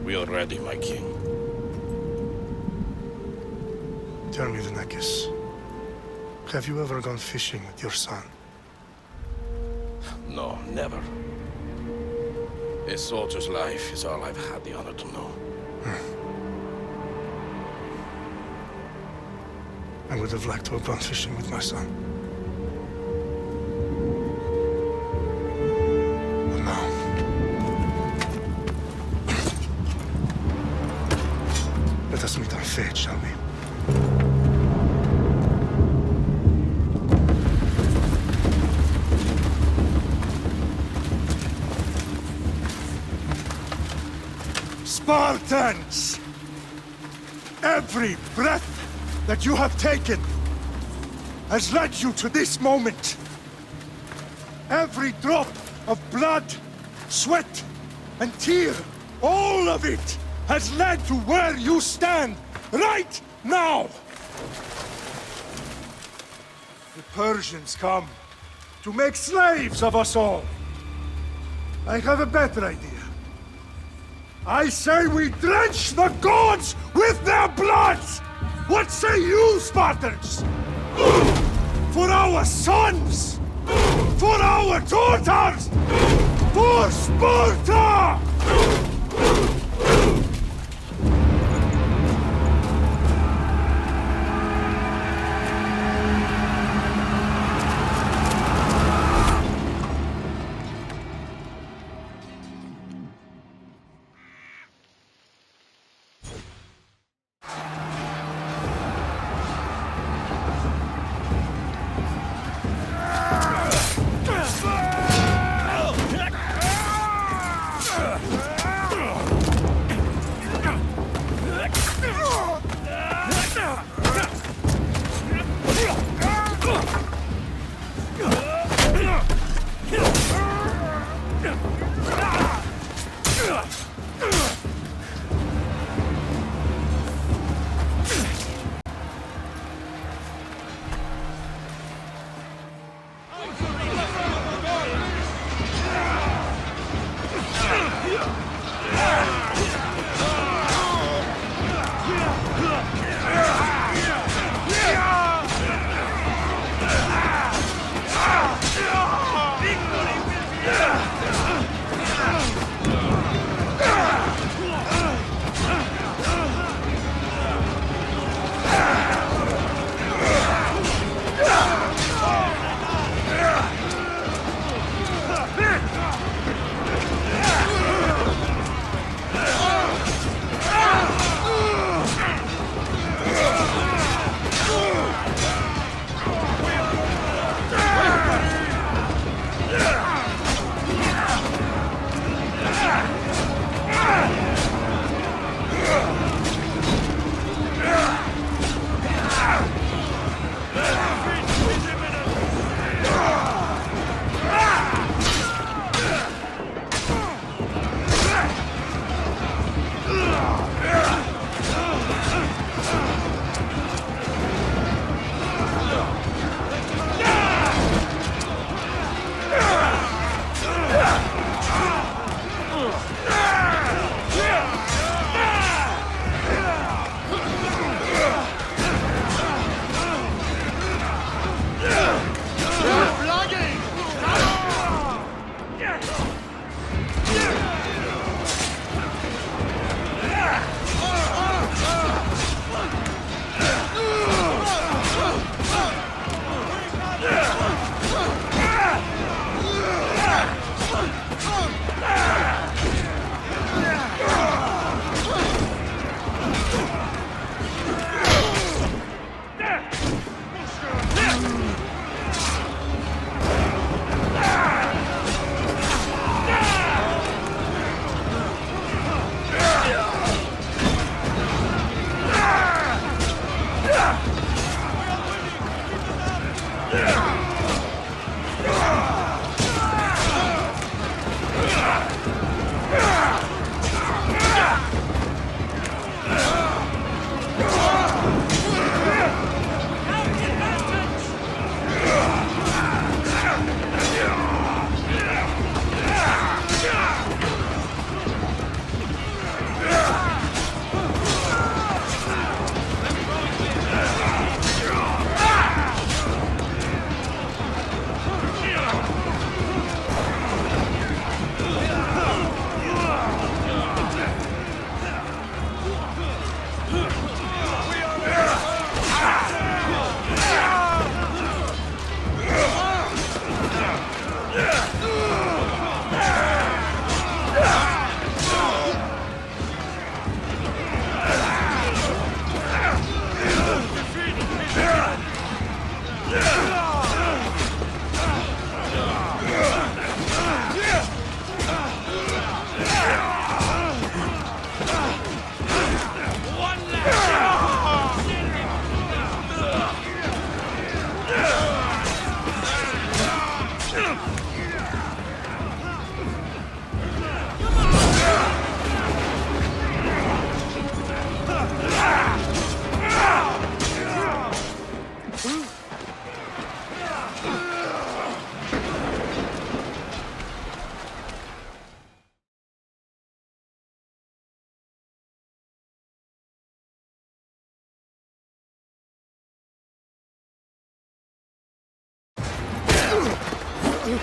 We are ready, my king. Tell me, the Nekis. Have you ever gone fishing with your son? No, never. A soldier's life is all I've had the honor to know. I would have liked to have gone fishing with my son. But now... Let us meet our fate, shall we? Spartans! Every breath that you have taken has led you to this moment. Every drop of blood, sweat, and tear, all of it has led to where you stand right now. The Persians come to make slaves of us all. I have a better idea. I say we drench the gods with their blood! What say you, Spartans? For our sons! For our daughters! For Sparta! Puny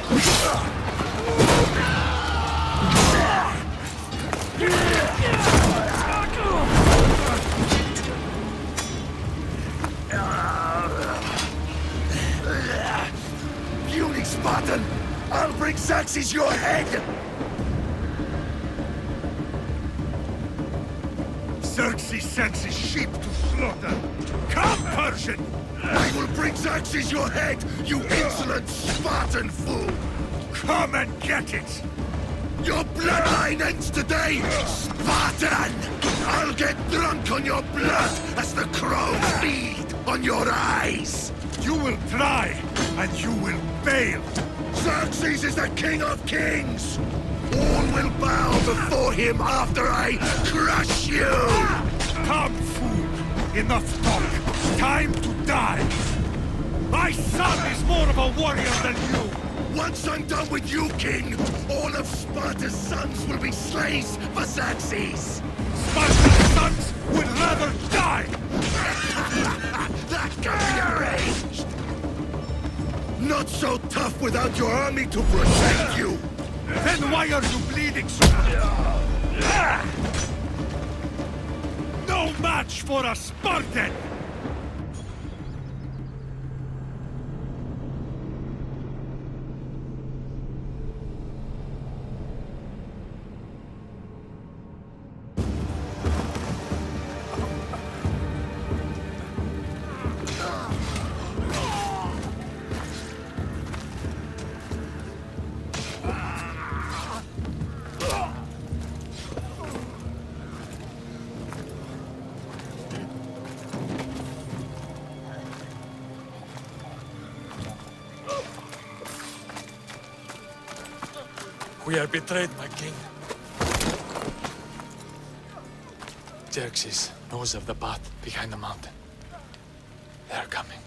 Spartan! I'll bring Xerxes your head! Xerxes sends his sheep to slaughter. Come, Persian! I will bring Xerxes your head, you insolent Spartan fool! Come and get it! Your bloodline ends today, Spartan! I'll get drunk on your blood as the crows feed on your eyes! You will try, and you will fail. Xerxes is the king of kings! All will bow before him after I crush you! Come, fool! Enough talk! Time to die! My son is more of a warrior than you! Once I'm done with you, king, all of Sparta's sons will be slaves for Xerxes! Sparta's sons would rather die! That can be arranged! Not so tough without your army to protect you! Then why are you bleeding so much? No match for a Spartan! We are betrayed, my king. Xerxes knows of the path behind the mountain. They are coming.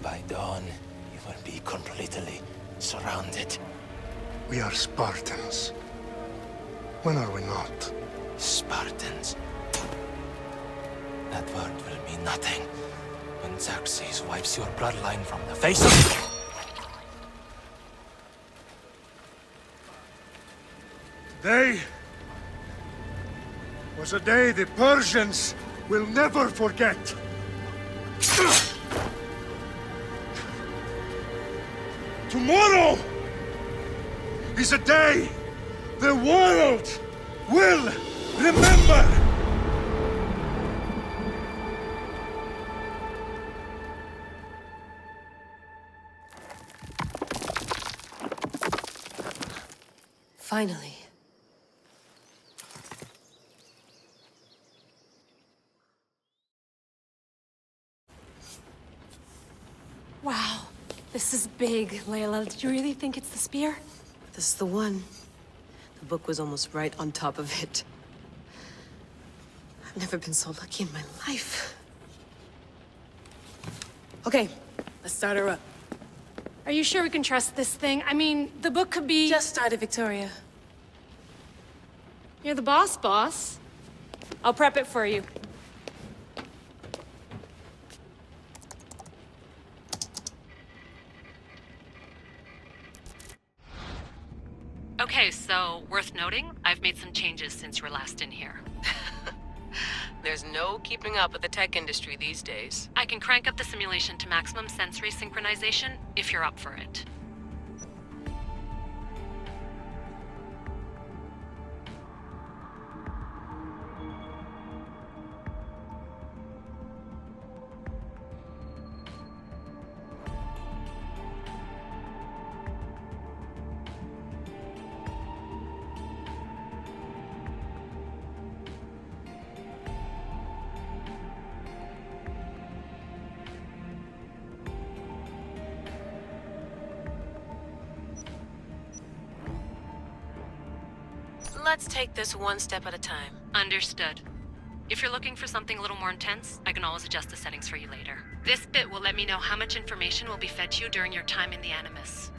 By dawn, you will be completely surrounded. We are Spartans. When are we not? Spartans. That word will mean nothing when Xerxes wipes your bloodline from the face of... Today was a day the Persians will never forget. Tomorrow is a day the world will remember. Finally. Wow, this is big, Layla. Did you really think it's the spear? This is the one. The book was almost right on top of it. I've never been so lucky in my life. Okay, let's start her up. Are you sure we can trust this thing? I mean, the book could be... Just started, Victoria. You're the boss. I'll prep it for you. Okay, so worth noting, I've made some changes since you were last in here. There's no keeping up with the tech industry these days. I can crank up the simulation to maximum sensory synchronization if you're up for it. Let's take this one step at a time. Understood. If you're looking for something a little more intense, I can always adjust the settings for you later. This bit will let me know how much information will be fed to you during your time in the Animus.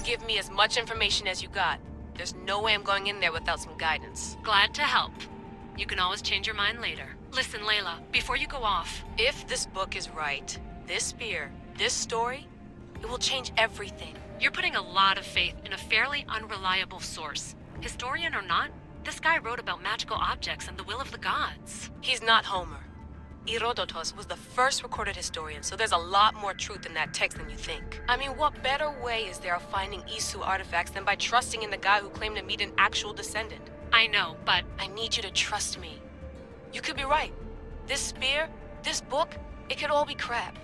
Give me as much information as you got. There's no way I'm going in there without some guidance. Glad to help. You can always change your mind later. Listen, Layla, before you go off, If this book is right, this spear, this story, it will change everything. you're putting a lot of faith in a fairly unreliable source. Historian or not, this guy wrote about magical objects and the will of the gods. He's not Homer. Herodotus was the first recorded historian, so there's a lot more truth in that text than you think. I mean, what better way is there of finding Isu artifacts than by trusting in the guy who claimed to meet an actual descendant? I know, but I need you to trust me. You could be right. This spear, this book, it could all be crap.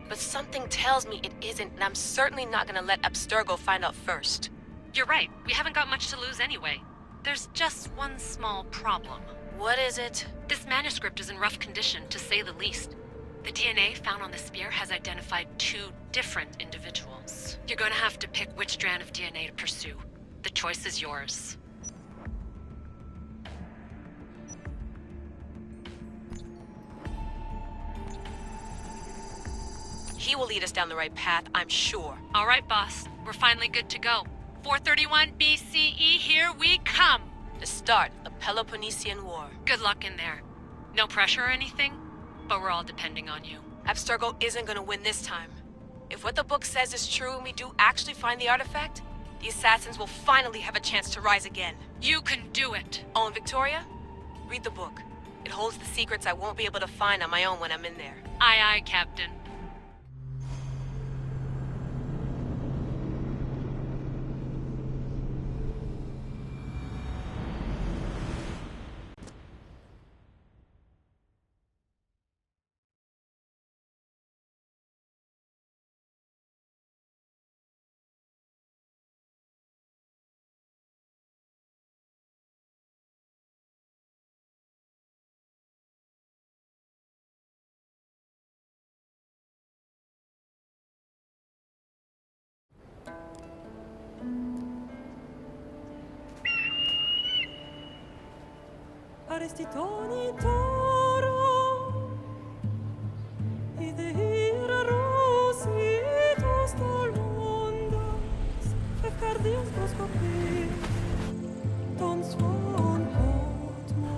But something tells me it isn't, and I'm certainly not gonna let Abstergo find out first. you're right. We haven't got much to lose anyway. There's just one small problem. What is it? This manuscript is in rough condition, to say the least. The DNA found on the spear has identified 2 different individuals. You're gonna have to pick which strand of DNA to pursue. The choice is yours. He will lead us down the right path, I'm sure. All right, boss. We're finally good to go. 431 BCE, here we come! The start of the Peloponnesian War. Good luck in there. No pressure or anything, but we're all depending on you. Abstergo isn't gonna win this time. If what the book says is true and we do actually find the artifact, the assassins will finally have a chance to rise again. You can do it! Oh, and Victoria? Read the book. It holds the secrets I won't be able to find on my own when I'm in there. Aye, aye, Captain. Arrestitoni toro Idehira rositos tolmondas Fefcardius proscopir Ton suon potmo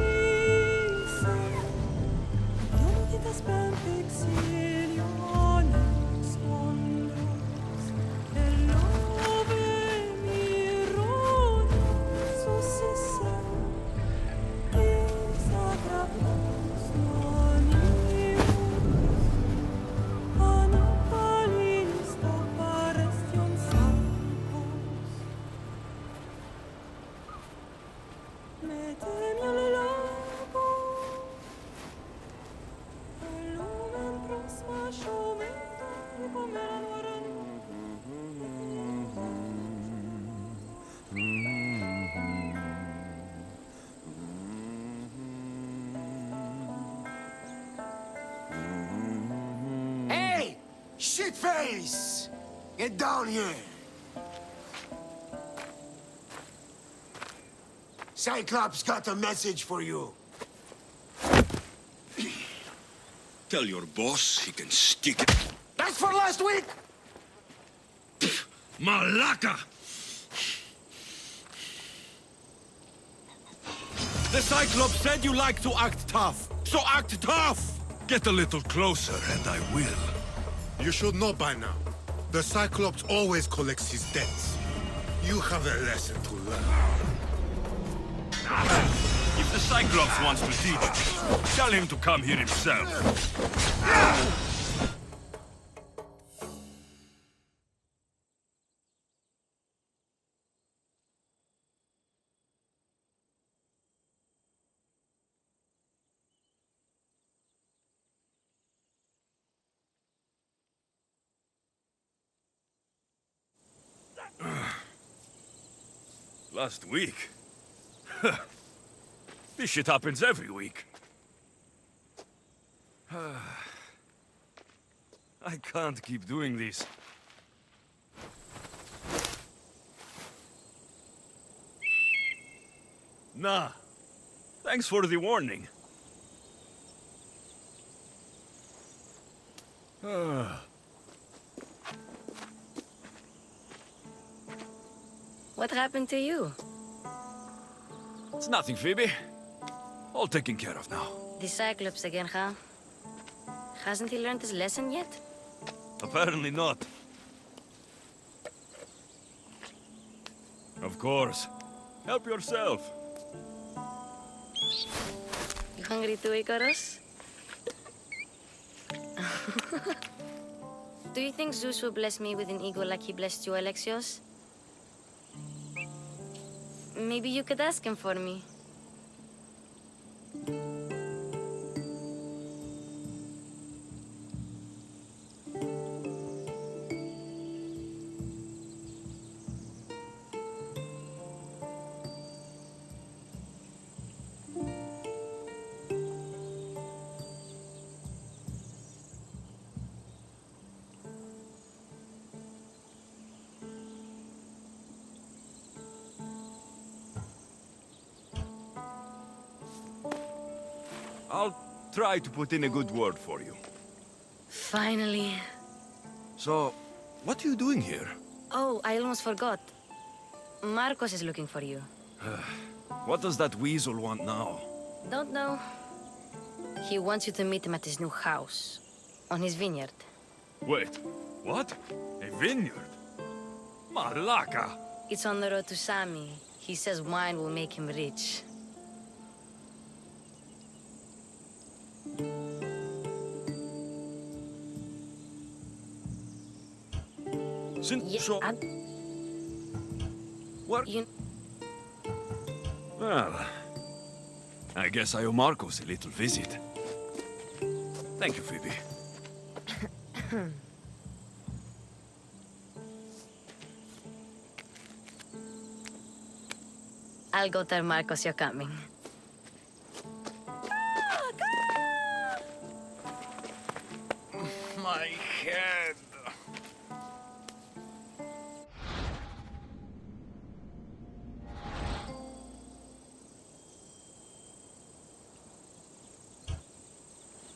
Pagalenisa Ionitas pempixiliones ondas Elove mirones successa Isagrapos nonius Anapalista parestion sancos Metem al lago Lumen prosma shometa Pomeran waran Hey! Shitface! Get down here! Cyclops got a message for you. Tell your boss he can stick it. That's for last week! Malaka! The Cyclops said you like to act tough, so act tough! Get a little closer and I will. You should know by now. The Cyclops always collects his debts. You have a lesson to learn. If the Cyclops wants to teach us, tell him to come here himself. Last week? This shit happens every week. I can't keep doing this. Nah. Thanks for the warning. What happened to you? It's nothing, Phoebe. All taken care of now. The Cyclops again, huh? Hasn't he learned his lesson yet? Apparently not. Of course. Help yourself. You hungry too, Icarus? Do you think Zeus will bless me with an ego like he blessed you, Alexios? Maybe you could ask him for me. I'll try to put in a good word for you. Finally. So, what are you doing here? Oh, I almost forgot. Marcos is looking for you. What does that weasel want now? Don't know. He wants you to meet him at his new house. On his vineyard. Wait, what? A vineyard? Malaka! It's on the road to Sami. He says wine will make him rich. Since So... What? You... Well, I guess I owe Marcos a little visit. Thank you, Phoebe. I'll go tell Marcos you're coming. My head.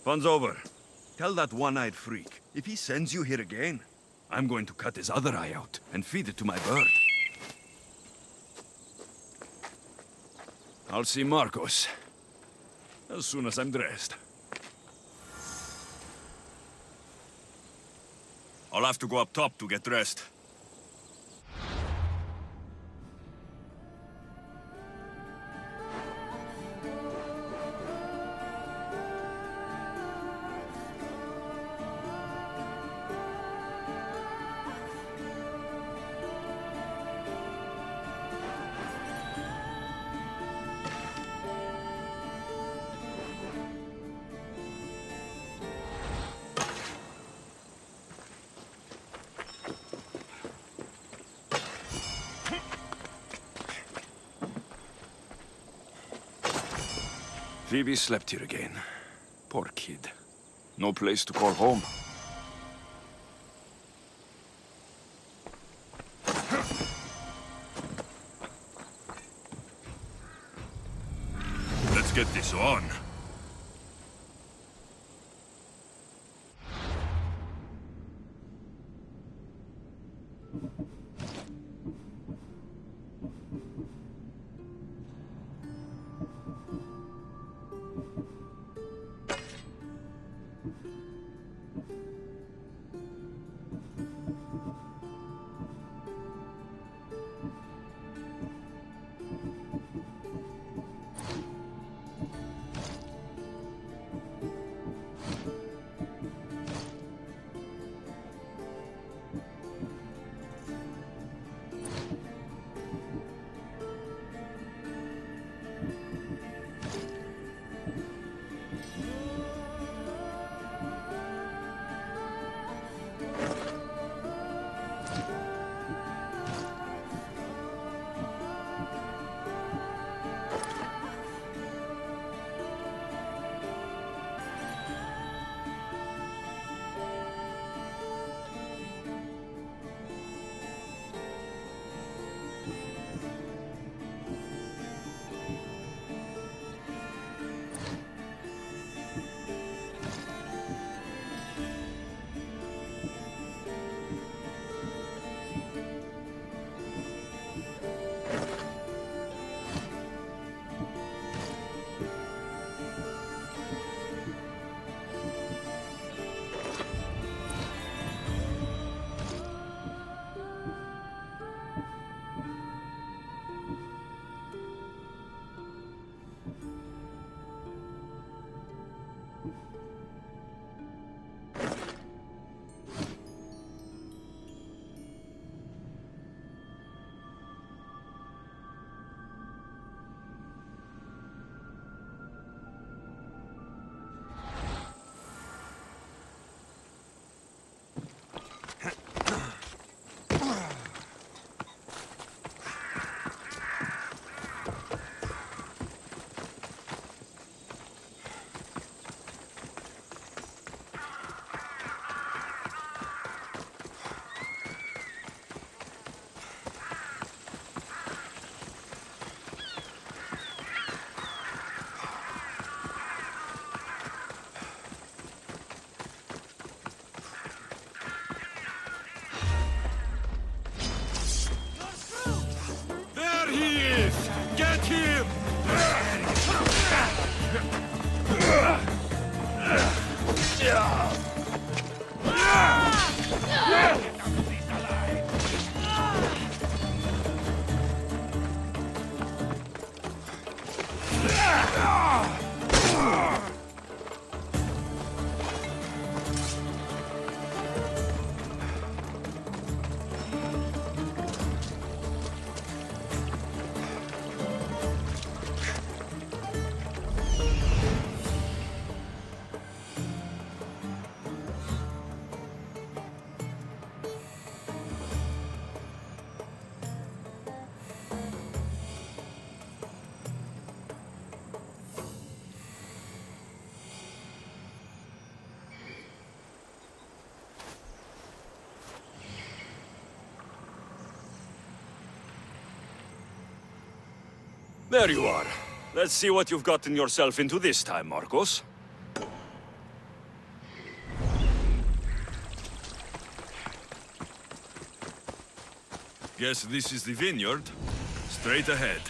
Fun's over. Tell that one-eyed freak, if he sends you here again, I'm going to cut his other eye out and feed it to my bird. I'll see Marcos as soon as I'm dressed. I'll have to go up top to get dressed. Phoebe slept here again. Poor kid. No place to call home. Let's get this on. There you are. Let's see what you've gotten yourself into this time, Marcos. Guess this is the vineyard. Straight ahead.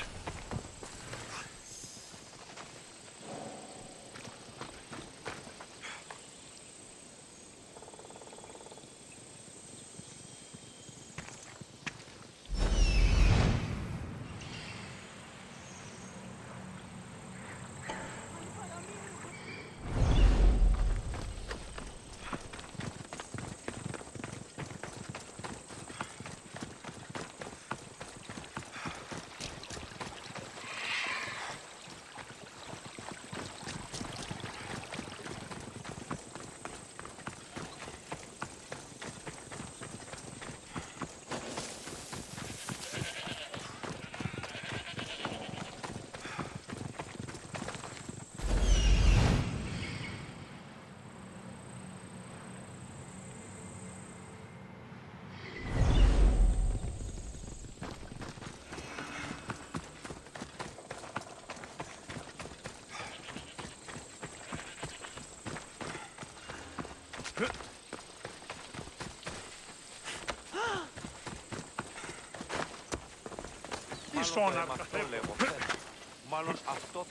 Μάλλον αυτό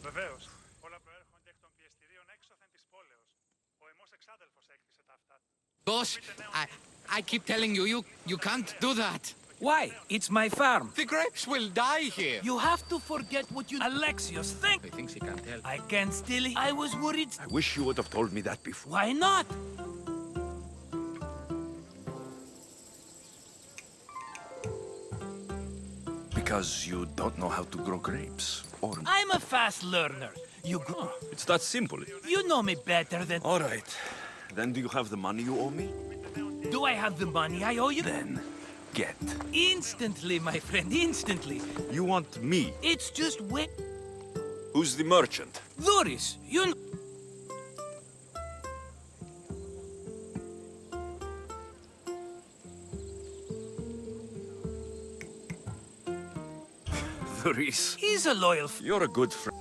Βεβαίως. Όλα προέρχονται εκ των πιεστηρίων έξωθεν της πόλεως. Ο εμός εξάδελφος έκτισε τα αυτά. Boss, I keep telling you, you can't do that. Why? It's my farm. The grapes will die here. You have to forget what you... Alexios, think! He thinks he can tell. I can't steal it. I was worried... I wish you would have told me that before. Why not? Because you don't know how to grow grapes, or... I'm a fast learner. You grow... It's that simple. You know me better than... All right. Then do you have the money you owe me? Do I have the money I owe you? Then, get. Instantly, my friend, instantly. You want me? It's just wait. Who's the merchant? Doris, you know... Doris. He's a loyal... You're a good friend.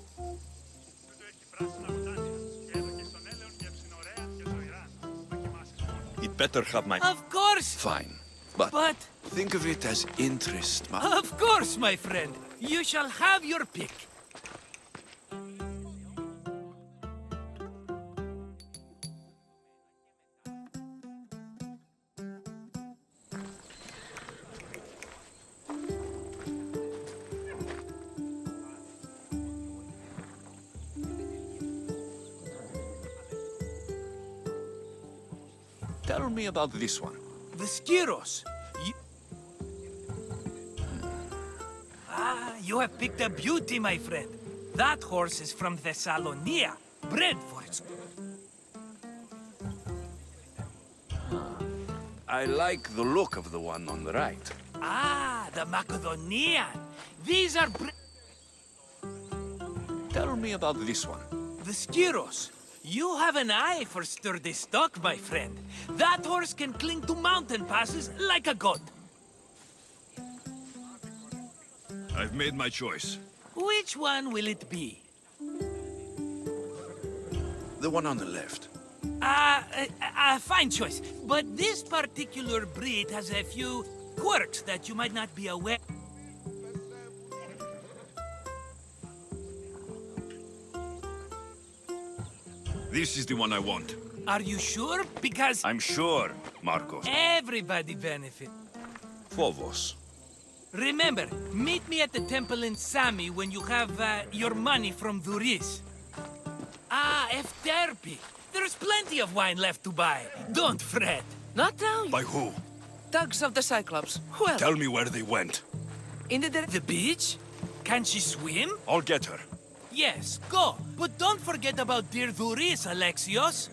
He'd better have my... Of course! Fine. But But... think of it as interest, Of course, my friend. You shall have your pick. Tell me about this one. The Skiros. You have picked a beauty, my friend. That horse is from Thessalonia, bred for its... I like the look of the one on the right. Ah, the Macedonian. These are... Tell me about this one. The Skiros. You have an eye for sturdy stock, my friend. That horse can cling to mountain passes like a god. I've made my choice. Which one will it be? The one on the left. Fine choice. But this particular breed has a few quirks that you might not be aware. This is the one I want. Are you sure? Because... I'm sure, Marcos. Everybody benefits. Phobos. Remember, meet me at the temple in Sami when you have your money from Duris. Ah, Efterpi. There's plenty of wine left to buy. Don't fret. Not now. By who? Thugs of the Cyclops. Well, Tell me where they went. in The beach? Can she swim? I'll get her. Yes, go. But don't forget about dear Duris, Alexios.